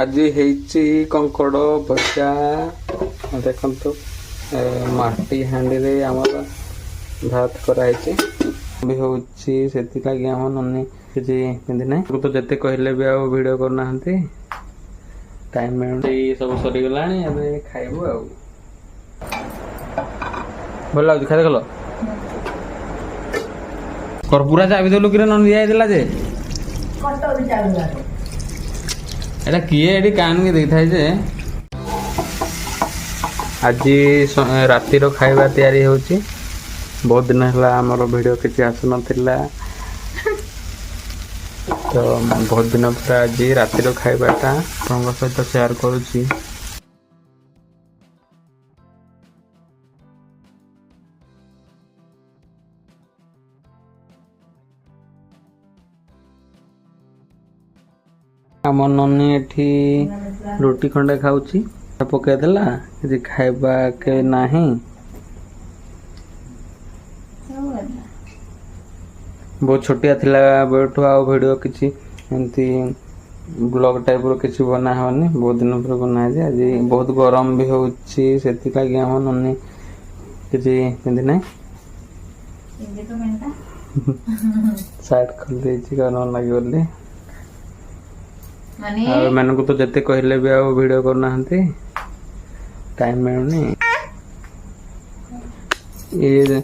आज ହେଇଛି कंकड़ भजा देखो माटी हांडी रे आमर भात कराई भी होची सेति लागी हम नन्नी किछि पिंदी नै तो जते कहले भी आ वीडियो करना हंती टाइम में सब सरी गलानी अबे खाइबो आ भल लागु खाइ देखलो करपुरा चाबी देलु कि नन दिया देला जे कटो भी चालू आ एटा किए एडी कान के देखथाय जे आज राति रो खाइबा तैयारी होची बहुत दिन है आमर वीडियो किसी आसु नाला तो बहुत दिन पर आज रातिर खाइबाटा सहित शेयर करुच्ची आम ननी एठी रोटी खंडे खाऊची पकईदेला कि खाइबा के नाही बहुत छोटिया थिला बैठू आ वीडियो किसी एमती ब्लॉग टाइप रो किसी बना होनी बहुत दिन पर बना जे आज बहुत गरम भी होची सेति लागी हम ननी किसी पिंदी नै ये तो मेंटा साइड खोल दे छी गरम लागी बोली माने आ मन को तो जते कहले भी आ वीडियो करना हंती टाइम मिलनी ये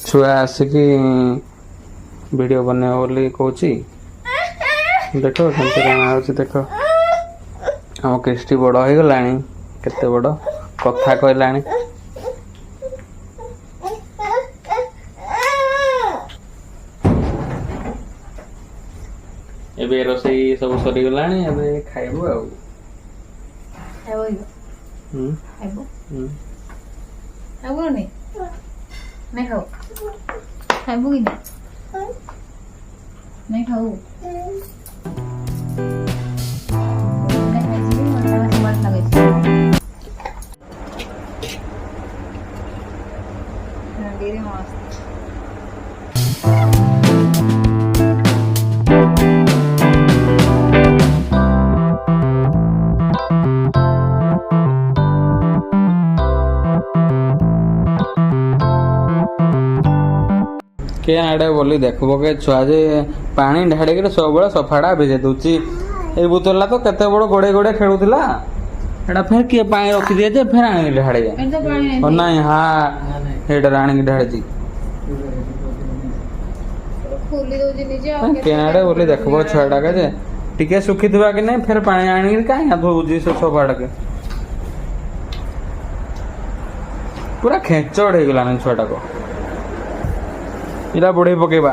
छुआ आसिकी वीडियो बने बोली कहूची देखो केमती कण आउची देखो हम कृष्टि बड़ हो गलानी केते बड़ कथा कहलानी एबे रोसई सब सरी गलानी एबे खाइबो आ खाइबो खाइबो खाइबो नहीं खाओ खाइबो कि नहीं खाओ नहीं खाइछी मतलब मत लगे छी डेरे मस्त के आड़े बोली देखबो के छुआ जे पानी ढाड़ी के सब बड़ा सफाड़ा भेजे दूची ए बोतला तो केते बड़ गोड़े गोड़े खेलुथिला एडा फिर के पानी रखी दिए जे फिर आनी ढाड़ी ए तो पानी ओ नहीं हां एडा रानी की ढाड़ी जी खोली दो जे नीचे के आड़े बोली देखबो छुआडा के जे टिके सुखी दिबा कि नहीं फिर पानी आनी के काहे धोउजी से सफाड़ा के पूरा खेचड़ हो गला छुआडा को इला बुढ़ी पकेबा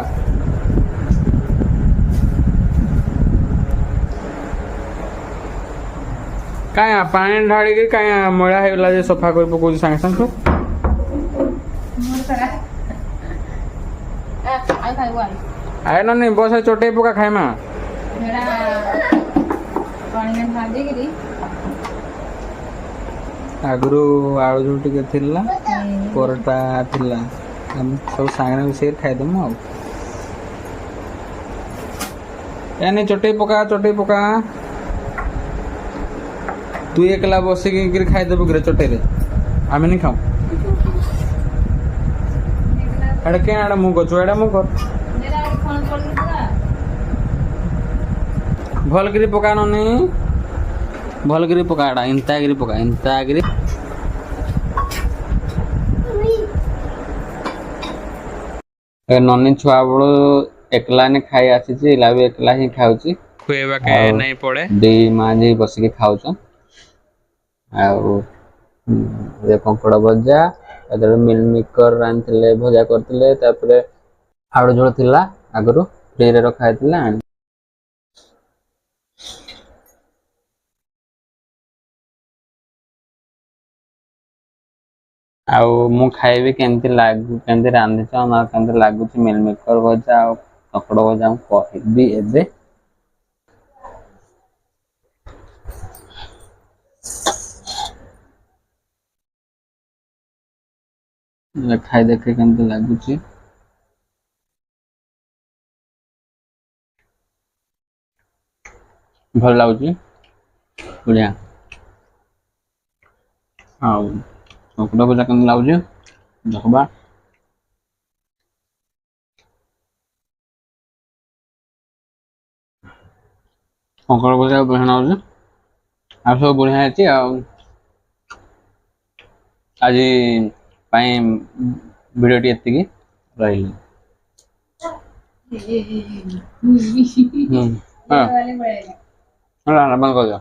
काया पानी ढाड़ी के काया मैला हेला जे सफा कर पको संग संग मोर करा आई खाइबो आए न नहीं बस चोटे पका खाइमा मेरा पानी में भाजी गिरी आगरू आलू जोटी के थिला परोटा थिला हम सब सांगने मिसे खाइदम आ यानी चोटे पका तू एकला बसी के खाइ देबो रे चोटे रे आमे नहीं खाऊ एडा के आडा मु गचो एडा मु कर मेरा फोन कर दूंगा भलगिरी पका ननी भलगिरी पका एडा इंतागिरी पका इंतागिरी ननी छुआ बड़ एकला ने खाई आसी इला भी एकला ही खाऊची खुएबा के नहीं पड़े दी मां जी बस के खाऊछ ये कंकड़ भजा एदर मिल मेकर रांथले भजा करथिले तापरे आड़ो झोल थिला आगरो फ्री रे रखा थिला आउ मु खाइबे केमती लागु केमती रांधिछ हमरा केमती लागुची मिल मेकर भजा आ कंकड़ भजा कहबी एबे खाई देखे केमती लागुची भल लागुची बढ़िया ଆଉ କଙ୍କଡ଼ା ଭଜା କେମିତି ଲାଗୁଛି ଦେଖବା। କଙ୍କଡ଼ା ଭଜା ବଢ଼ିଆ ଲାଗୁଛି ଆଉ ସବୁ ବଢ଼ିଆ ହେଇଛି ଆଉ ଆଜି ପାଇଁ ଭିଡ଼ିଓଟି ଏତିକି ରହିଲି। ହଁ वाले बड़े बंद कर दिया।